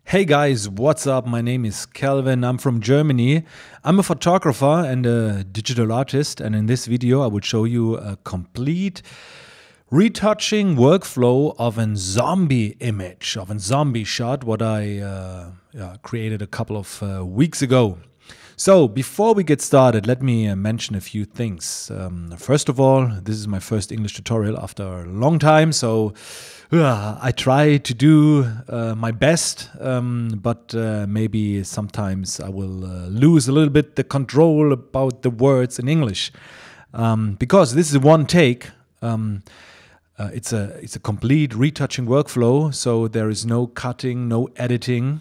Hey guys, what's up? My name is Kelvin. I'm from Germany. I'm a photographer and a digital artist, and in this video I will show you a complete retouching workflow of a zombie image, of a zombie shot, what I created a couple of weeks ago. So before we get started, let me mention a few things. First of all, this is my first English tutorial after a long time, so I try to do my best, but maybe sometimes I will lose a little bit the control about the words in English, because this is one take. It's a complete retouching workflow, so there is no cutting, no editing.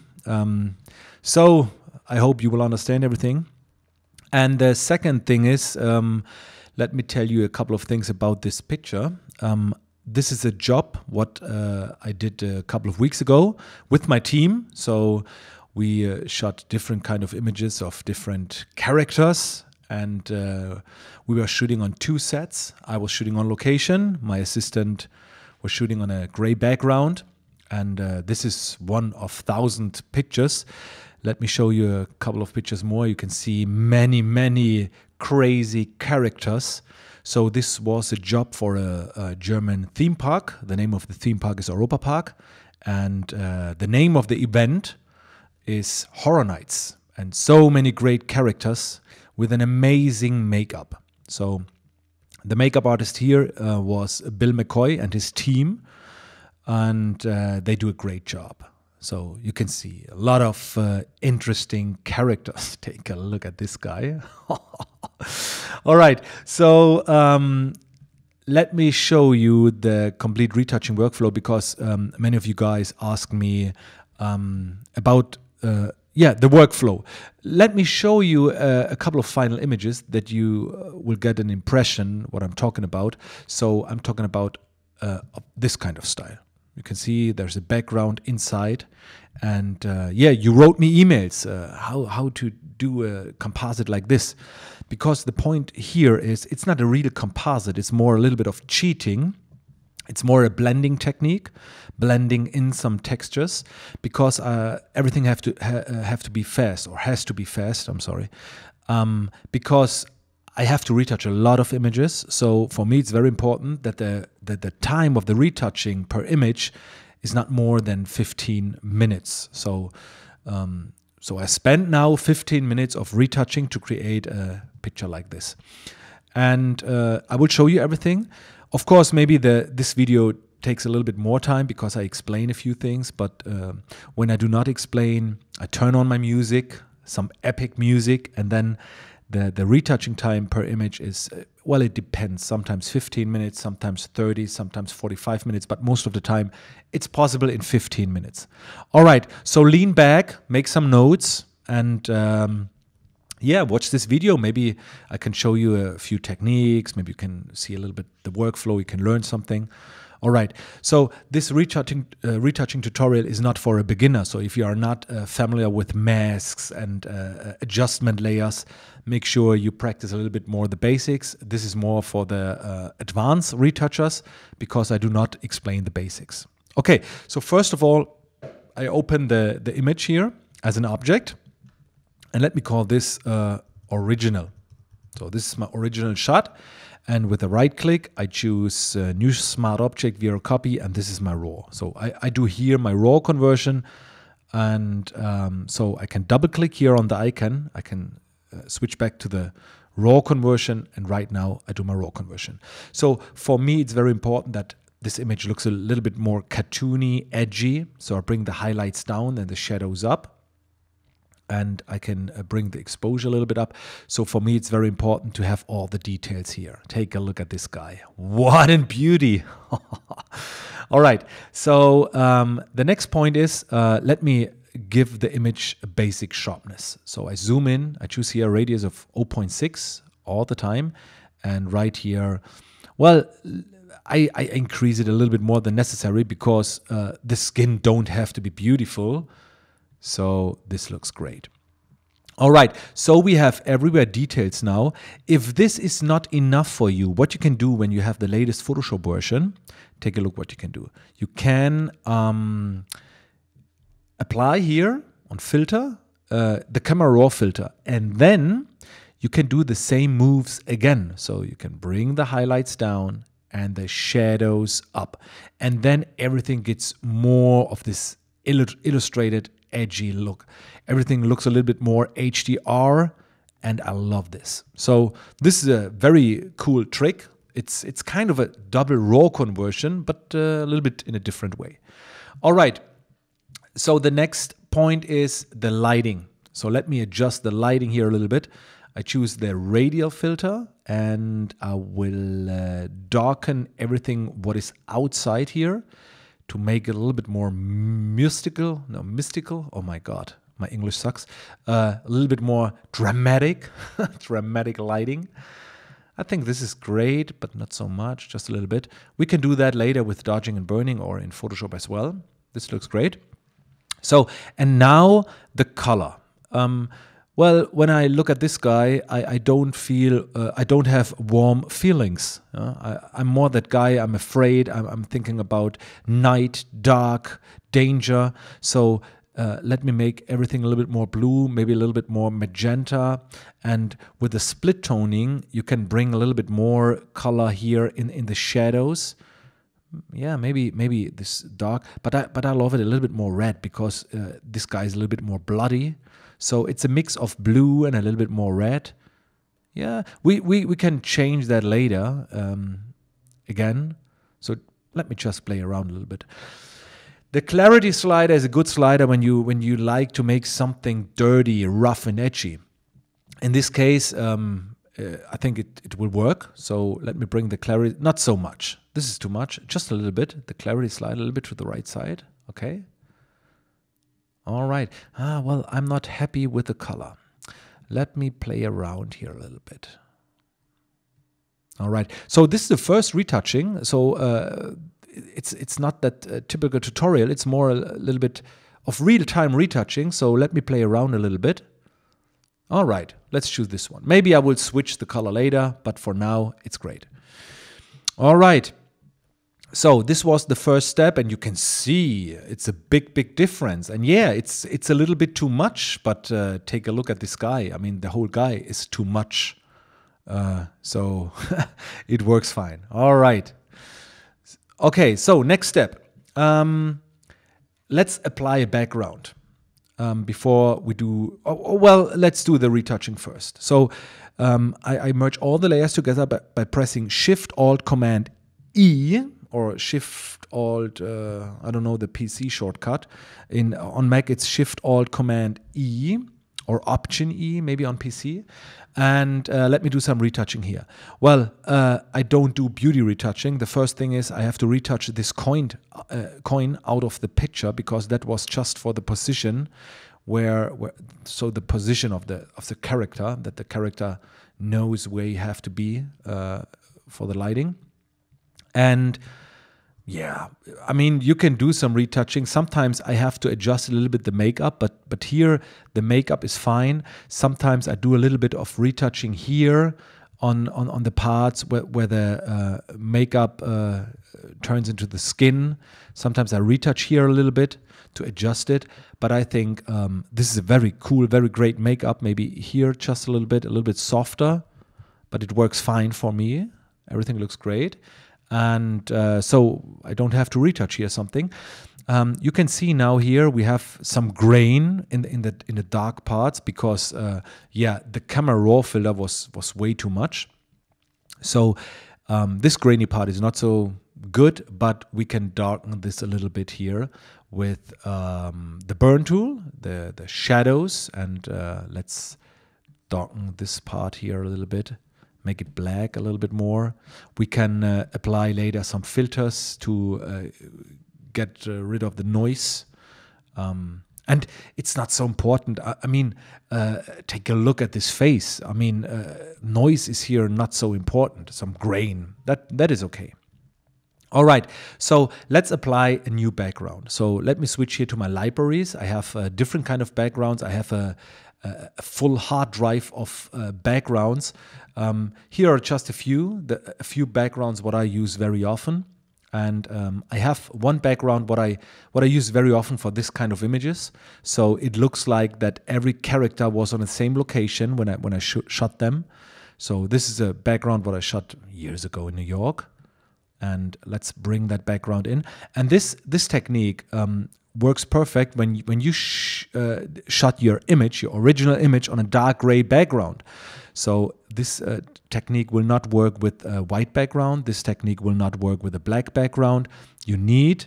So I hope you will understand everything. And the second thing is, let me tell you a couple of things about this picture. This is a job what I did a couple of weeks ago with my team. So we shot different kind of images of different characters, and we were shooting on two sets. I was shooting on location. My assistant was shooting on a gray background, and this is one of 1,000 pictures. Let me show you a couple of pictures more. You can see many crazy characters. So this was a job for a German theme park. The name of the theme park is Europa Park. And the name of the event is Horror Nights. And so many great characters with an amazing makeup. So the makeup artist here was Bill McCoy and his team. And they do a great job. So you can see a lot of interesting characters. Take a look at this guy. All right, so let me show you the complete retouching workflow, because many of you guys asked me about the workflow. Let me show you a couple of final images that you will get an impression what I'm talking about. So I'm talking about this kind of style. You can see there's a background inside, and you wrote me emails how to do a composite like this, because the point here is it's not a real composite, it's more a little bit of cheating. It's more a blending technique, blending in some textures, because everything have to be fast, or has to be fast, I'm sorry, because I have to retouch a lot of images. So for me, it's very important that the time of the retouching per image is not more than 15 minutes. So I spent now 15 minutes of retouching to create a picture like this. And I will show you everything. Of course, maybe this video takes a little bit more time because I explain a few things. But when I do not explain, I turn on my music, some epic music, and then the retouching time per image is, well, it depends. Sometimes 15 minutes, sometimes 30, sometimes 45 minutes, but most of the time it's possible in 15 minutes. All right, so lean back, make some notes, and watch this video. Maybe I can show you a few techniques. Maybe you can see a little bit the workflow. You can learn something. All right, so this retouching tutorial is not for a beginner. So if you are not familiar with masks and adjustment layers, make sure you practice a little bit more the basics. This is more for the advanced retouchers, because I do not explain the basics. Okay, so first of all, I open the image here as an object, and let me call this original. So this is my original shot. And with a right click, I choose New Smart Object via copy, and this is my raw. So I do here my raw conversion, and so I can double click here on the icon. I can switch back to the raw conversion, and right now I do my raw conversion. So for me, it's very important that this image looks a little bit more cartoony, edgy. So I bring the highlights down and the shadows up. And I can bring the exposure a little bit up. So for me, it's very important to have all the details here. Take a look at this guy. What a beauty. All right. So the next point is, let me give the image a basic sharpness. So I zoom in. I choose here a radius of 0.6 all the time. And right here, well, I increase it a little bit more than necessary, because the skin don't have to be beautiful. So this looks great. All right, so we have everywhere details now. If this is not enough for you, what you can do when you have the latest Photoshop version, take a look what you can do. You can apply here on filter, the camera raw filter, and then you can do the same moves again. So you can bring the highlights down and the shadows up, and then everything gets more of this illustrated, edgy look. Everything looks a little bit more HDR, and I love this. So this is a very cool trick. It's kind of a double raw conversion, but a little bit in a different way. All right. So the next point is the lighting. So let me adjust the lighting here a little bit. I choose the radial filter, and I will darken everything what is outside here to make it a little bit more mystical. Oh my God, my English sucks. A little bit more dramatic, dramatic lighting. I think this is great, but not so much, just a little bit. We can do that later with dodging and burning or in Photoshop as well. This looks great. So, and now the color. Well, when I look at this guy, I don't feel, I don't have warm feelings. I'm more that guy. I'm afraid. I'm thinking about night, dark, danger. So let me make everything a little bit more blue, maybe a little bit more magenta. And with the split toning, you can bring a little bit more color here in the shadows. Yeah, maybe this dark, but I love it a little bit more red because this guy is a little bit more bloody. So it's a mix of blue and a little bit more red. Yeah, we can change that later again. So let me just play around a little bit. The clarity slider is a good slider when you like to make something dirty, rough, and edgy. In this case, I think it will work. So let me bring the clarity, not so much. This is too much, just a little bit. The clarity slide a little bit to the right side, okay? All right, well, I'm not happy with the color. Let me play around here a little bit. All right, so this is the first retouching. So it's not that typical tutorial. It's more a little bit of real-time retouching. So let me play around a little bit. All right, let's choose this one. Maybe I will switch the color later, but for now, it's great. All right. So this was the first step, and you can see it's a big difference. And yeah, it's a little bit too much, but take a look at this guy. I mean, the whole guy is too much. So it works fine. All right. Okay, so next step. Let's apply a background before we do, well, let's do the retouching first. So I merge all the layers together by pressing Shift-Alt-Command-E, or Shift-Alt, I don't know the PC shortcut. On Mac, it's Shift-Alt-Command-E or Option-E, maybe on PC. And let me do some retouching here. Well, I don't do beauty retouching. The first thing is I have to retouch this coin out of the picture because that was just for the position so the position of the character, that the character knows where you have to be for the lighting. And yeah, I mean, you can do some retouching. Sometimes I have to adjust a little bit the makeup, but here the makeup is fine. Sometimes I do a little bit of retouching here on the parts where the makeup turns into the skin. Sometimes I retouch here a little bit to adjust it. But I think this is a very cool, very great makeup. Maybe here just a little bit softer, but it works fine for me. Everything looks great. And so I don't have to retouch here something. You can see now here we have some grain in the dark parts because yeah, the camera raw filter was way too much. So this grainy part is not so good, but we can darken this a little bit here with the burn tool, the shadows, and let's darken this part here a little bit. Make it black a little bit more. We can apply later some filters to get rid of the noise. And it's not so important. I mean, take a look at this face. I mean, noise is here not so important. Some grain, that is okay. All right, so let's apply a new background. So let me switch here to my libraries. I have different kind of backgrounds. I have a full hard drive of backgrounds. Here are just a few backgrounds what I use very often. And I have one background what I use very often for this kind of images. So it looks like that every character was on the same location when I shot them. So this is a background what I shot years ago in New York. And let's bring that background in. And this technique works perfect when you shot your image, your original image, on a dark gray background. So this technique will not work with a white background. This technique will not work with a black background. You need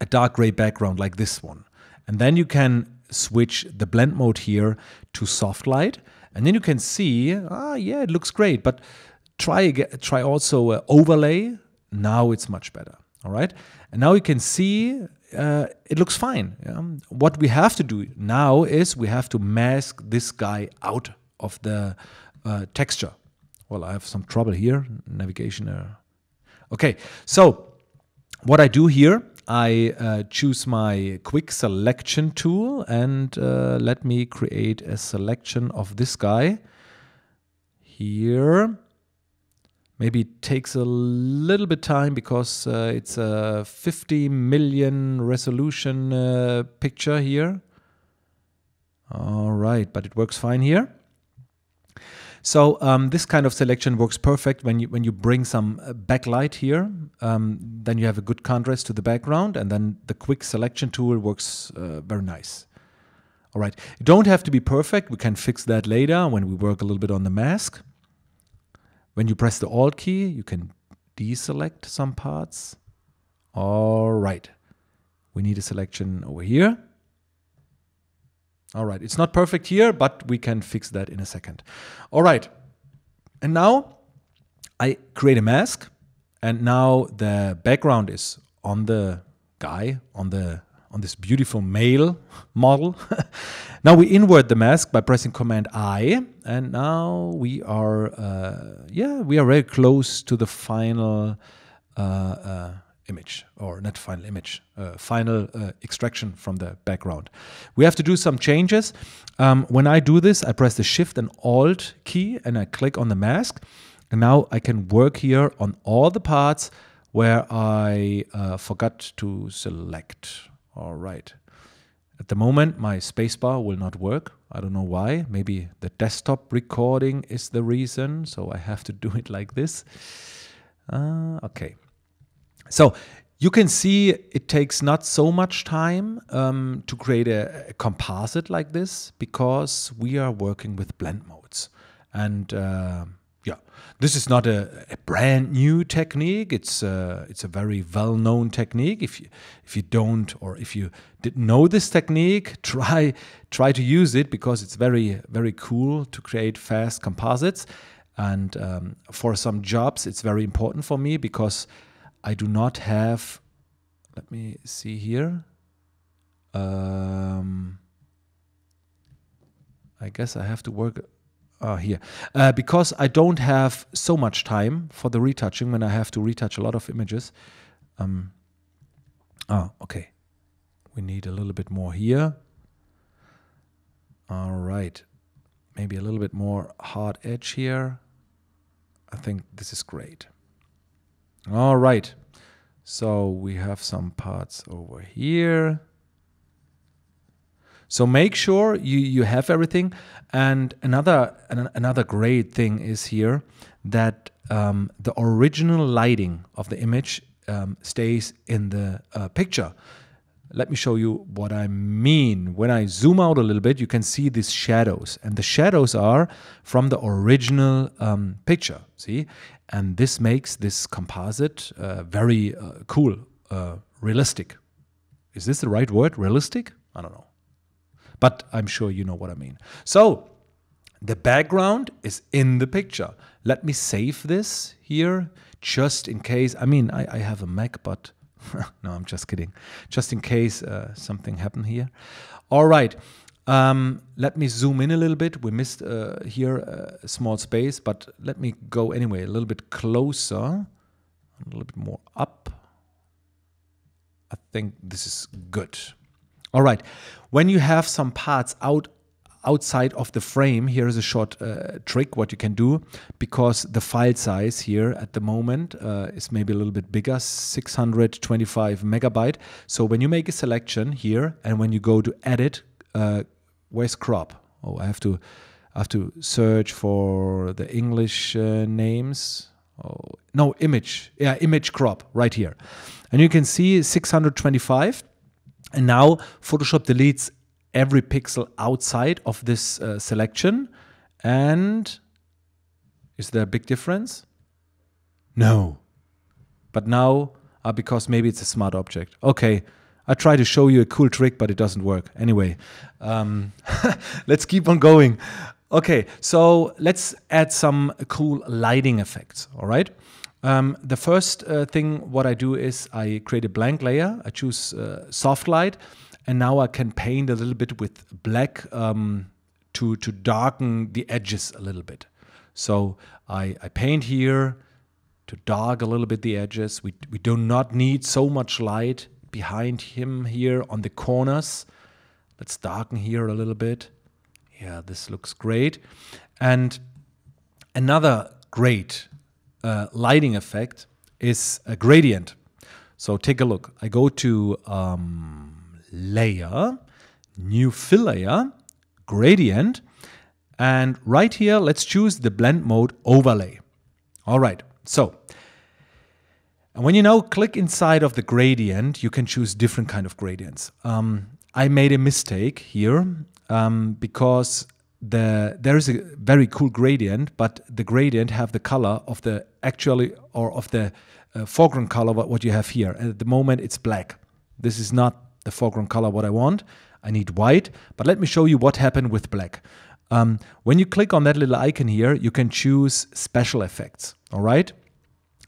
a dark gray background like this one. And then you can switch the blend mode here to soft light. And then you can see, yeah, it looks great. But try also overlay. Now it's much better. All right. And now you can see it looks fine. Yeah? What we have to do now is we have to mask this guy out of the texture. Well, I have some trouble here. Navigation error. Okay, so what I do here, I choose my quick selection tool and let me create a selection of this guy here. Maybe it takes a little bit time because it's a 50 million resolution picture here. All right, but it works fine here. So this kind of selection works perfect when you bring some backlight here. Then you have a good contrast to the background, and then the quick selection tool works very nice. All right, you don't have to be perfect. We can fix that later when we work a little bit on the mask. When you press the Alt key, you can deselect some parts. All right, we need a selection over here. All right, it's not perfect here, but we can fix that in a second. All right, and now I create a mask, and now the background is on the guy, on this beautiful male model. Now we invert the mask by pressing Command I, and now we are, we are very close to the final image, or not final image, final extraction from the background. We have to do some changes. When I do this, I press the Shift and Alt key, and I click on the mask, and now I can work here on all the parts where I forgot to select. All right. At the moment, my spacebar will not work. I don't know why. Maybe the desktop recording is the reason, so I have to do it like this. Okay. So you can see it takes not so much time to create a composite like this because we are working with blend modes. And yeah, this is not a brand new technique. It's a very well-known technique. If you don't, or if you didn't know this technique, try to use it because it's very, very cool to create fast composites. And for some jobs, it's very important for me because I do not have, let me see here. I guess I have to work here. Because I don't have so much time for the retouching when I have to retouch a lot of images. Okay. We need a little bit more here. All right. Maybe a little bit more hard edge here. I think this is great. All right, so we have some parts over here. So make sure you have everything. And another great thing is here that the original lighting of the image stays in the picture. Let me show you what I mean. When I zoom out a little bit, you can see these shadows. And the shadows are from the original picture, see? And this makes this composite very cool, realistic. Is this the right word, realistic? I don't know. But I'm sure you know what I mean. So the background is in the picture. Let me save this here just in case. I mean, I have a Mac, but no, I'm just kidding. Just in case something happened here. All right. Let me zoom in a little bit. We missed here a small space, but let me go anyway a little bit closer, a little bit more up. I think this is good. All right. When you have some parts out outside of the frame. Here is a short trick what you can do, because the file size here at the moment is maybe a little bit bigger, 625 megabyte. So when you make a selection here and when you go to edit, where's crop? Oh, I have to search for the English names. Oh, no, image. Yeah, image crop right here. And you can see 625. And now Photoshop deletes every pixel outside of this selection. And is there a big difference? No. But now, because maybe it's a smart object. Okay, I try to show you a cool trick, but it doesn't work. Anyway, let's keep on going. Okay, so let's add some cool lighting effects, all right? The first thing what I do is I create a blank layer. I choose soft light, and now I can paint a little bit with black to darken the edges a little bit. So I paint here to dark a little bit the edges. We do not need so much light behind him here on the corners. Let's darken here a little bit. Yeah, this looks great. And another great lighting effect is a gradient. So take a look. I go to Layer, New Fill Layer, Gradient, and right here, let's choose the Blend Mode Overlay. All right, so and when you now click inside of the gradient, you can choose different kind of gradients. I made a mistake here because there is a very cool gradient, but the gradient have the color of the foreground color what you have here. At the moment, it's black. This is not the foreground color what I want. I need white, but let me show you what happened with black. When you click on that little icon here, you can choose special effects, all right?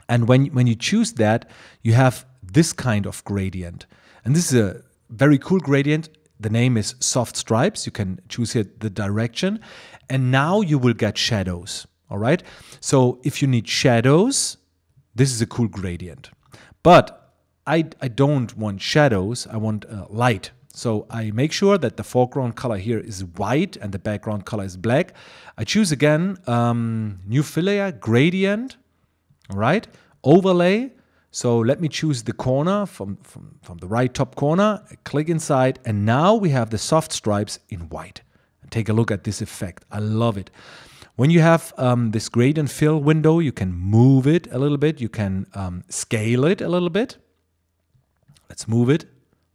And when you choose that, you have this kind of gradient. And this is a very cool gradient. The name is Soft Stripes. You can choose here the direction. And now you will get shadows, all right? So if you need shadows, this is a cool gradient. But I don't want shadows, I want light. So I make sure that the foreground color here is white and the background color is black. I choose again New Fill Layer, Gradient, all right? Overlay. So let me choose the corner from the right top corner, click inside, and now we have the soft stripes in white. And take a look at this effect. I love it. When you have this gradient fill window, you can move it a little bit. You can scale it a little bit. Let's move it.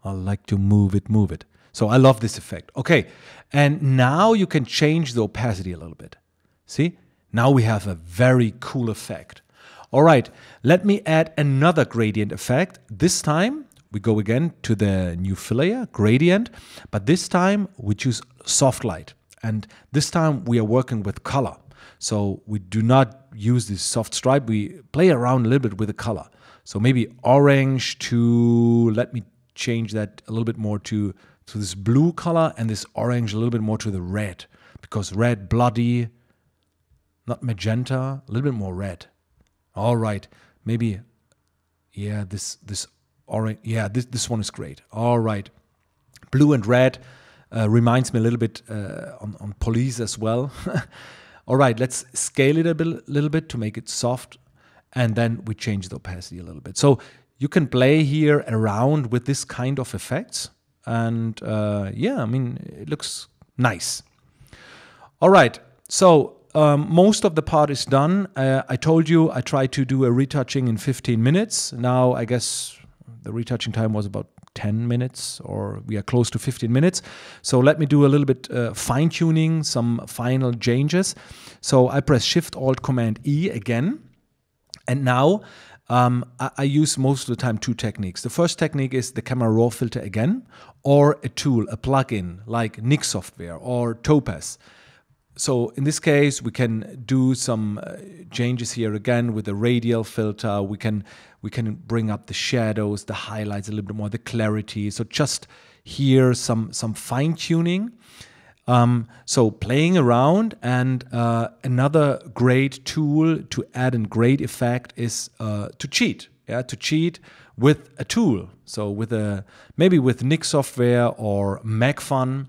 I like to move it. So I love this effect. Okay, and now you can change the opacity a little bit. See? Now we have a very cool effect. All right, let me add another gradient effect. This time we go again to the New Fill Layer, Gradient, but this time we choose Soft Light. And this time we are working with color. So we do not use this soft stripe, we play around a little bit with the color. So maybe orange to, let me change that a little bit more to this blue color, and this orange a little bit more to the red, because red, bloody, not magenta, a little bit more red. All right, maybe, yeah, this orange, yeah, this one is great. All right, blue and red reminds me a little bit on police as well. All right, let's scale it a little bit to make it soft, and then we change the opacity a little bit. So you can play here around with this kind of effects, and yeah, I mean, it looks nice. All right, so most of the part is done. I told you I tried to do a retouching in 15 minutes. Now I guess the retouching time was about 10 minutes, or we are close to 15 minutes. So let me do a little bit fine-tuning, some final changes. So I press Shift-Alt-Command-E again. And now I use most of the time two techniques. The first technique is the camera raw filter again, or a tool, a plugin like Nik software or Topaz. So in this case, we can do some changes here again with the radial filter. We can bring up the shadows, the highlights a little bit more, the clarity. So just here some fine tuning. So playing around, and another great tool to add a great effect is to cheat. Yeah, to cheat with a tool. So with maybe with Nik software or MacFun.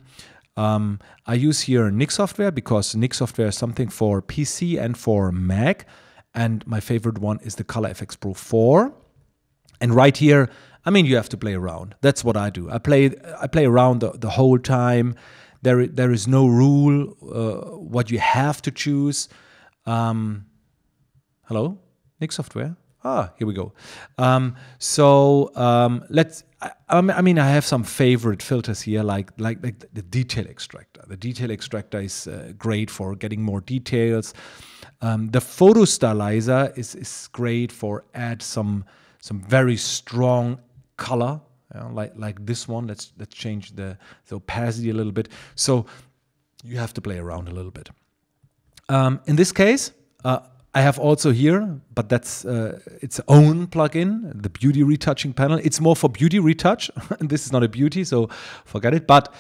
I use here Nik software because Nik software is something for PC and for Mac. And my favorite one is the Color FX Pro 4. And right here, I mean, you have to play around. That's what I do. I play around the whole time. There is no rule what you have to choose. Hello, Nik software. Here we go. Let's. I mean, I have some favorite filters here, like the detail extractor. The detail extractor is great for getting more details. The photo stylizer is great for add some very strong color, like this one. Let's change the opacity a little bit. So you have to play around a little bit. In this case, I have also here, but that's its own plugin, the beauty retouching panel. It's more for beauty retouch. This is not a beauty, so forget it. But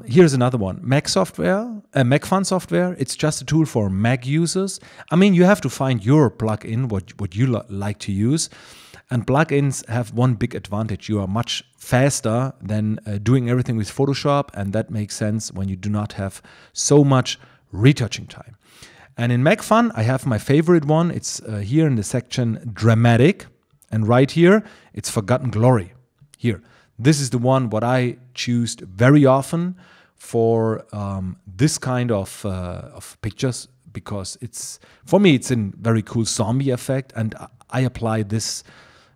here's another one, Mac software, Fun software. It's just a tool for Mac users. I mean, you have to find your plugin, what you like to use. And plugins have one big advantage. You are much faster than doing everything with Photoshop, and that makes sense when you do not have so much retouching time. And in MacFun, I have my favorite one. It's here in the section Dramatic. And right here, it's Forgotten Glory. Here, this is the one what I choose very often for this kind of pictures, because for me, it's a very cool zombie effect. And I apply this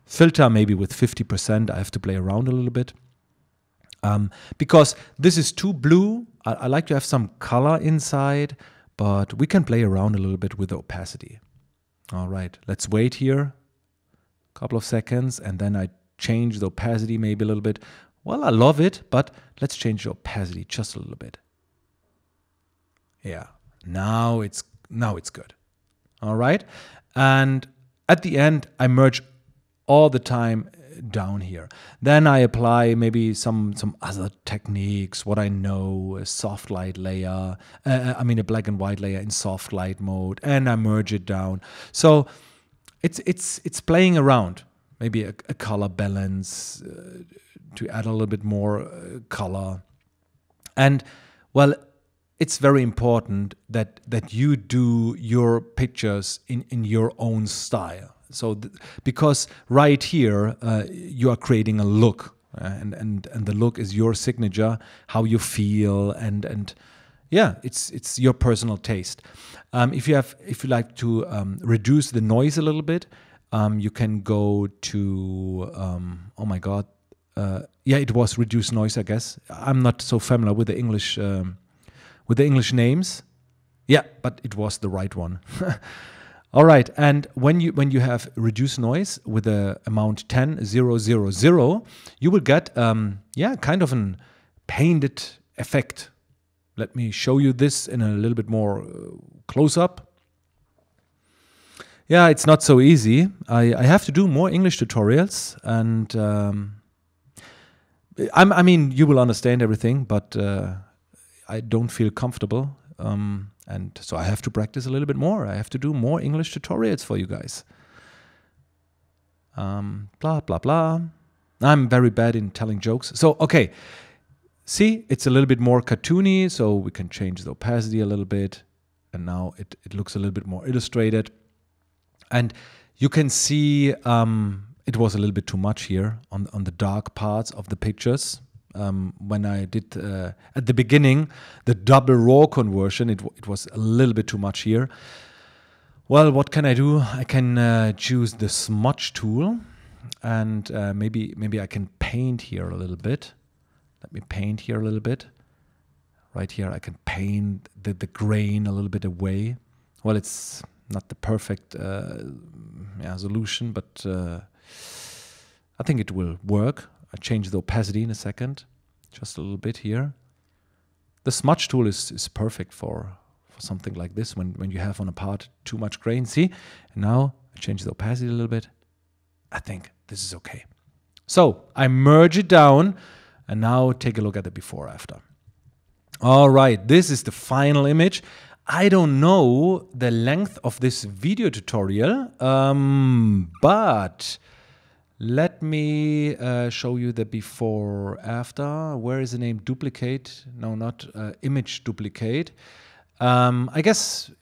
filter maybe with 50%. I have to play around a little bit. Because this is too blue. I like to have some color inside. But we can play around a little bit with the opacity. All right, let's wait here a couple of seconds, and then I change the opacity maybe a little bit. Well, I love it, but let's change the opacity just a little bit. Yeah, now it's good. All right, and at the end, I merge all the time down here. Then I apply maybe some other techniques, what I know, a soft light layer, a black and white layer in soft light mode, and I merge it down. So it's playing around, maybe a color balance to add a little bit more color. And well, it's very important that you do your pictures in your own style. So, because right here you are creating a look, and the look is your signature, how you feel, and yeah, it's your personal taste. If you like to reduce the noise a little bit, you can go to oh my God, yeah, it was reduce noise, I guess. I'm not so familiar with the English names. Yeah, but it was the right one. All right, and when you have reduced noise with the amount 10,000, you will get kind of an painted effect. Let me show you this in a little bit more close up. Yeah, it's not so easy. I have to do more English tutorials, and I mean, you will understand everything, but I don't feel comfortable. And so I have to practice a little bit more. I have to do more English tutorials for you guys. Blah, blah, blah. I'm very bad in telling jokes. So, okay. See, it's a little bit more cartoony, so we can change the opacity a little bit. And now it looks a little bit more illustrated. And you can see it was a little bit too much here on the dark parts of the pictures. When I did at the beginning the double raw conversion, it was a little bit too much here. Well, what can I do? I can choose the smudge tool, and maybe I can paint here a little bit. Let me paint here a little bit. Right here I can paint the grain a little bit away. Well, it's not the perfect solution, but I think it will work. I change the opacity in a second, just a little bit here. The smudge tool is perfect for something like this, when you have on a part too much grain. See? And now I change the opacity a little bit. I think this is okay. So I merge it down, and now take a look at the before after. All right, this is the final image. I don't know the length of this video tutorial, but Let me show you the before after. Where is the name duplicate? No, not image duplicate. I guess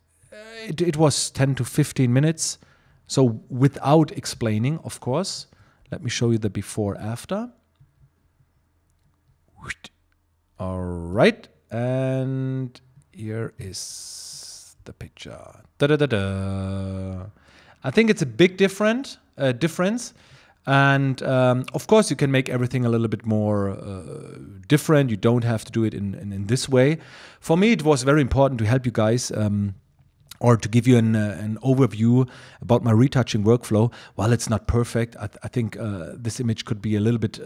it was 10 to 15 minutes. So without explaining, of course. Let me show you the before after. All right. And here is the picture. Da-da-da-da. I think it's a big difference. And of course, you can make everything a little bit more different. You don't have to do it in this way. For me, it was very important to help you guys or to give you an overview about my retouching workflow. While it's not perfect, I think this image could be a little bit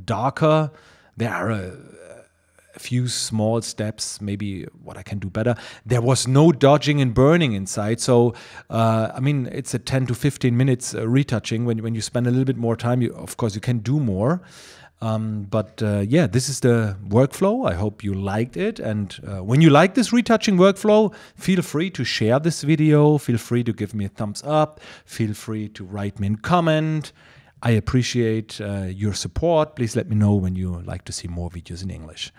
darker. There are a few small steps, maybe what I can do better. There was no dodging and burning inside. So, I mean, it's a 10 to 15 minutes retouching. When you spend a little bit more time, of course, you can do more. Yeah, this is the workflow. I hope you liked it. And when you like this retouching workflow, feel free to share this video. Feel free to give me a thumbs up. Feel free to write me a comment. I appreciate your support. Please let me know when you like to see more videos in English.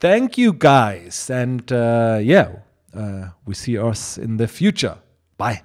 Thank you, guys. And yeah, we see us in the future. Bye.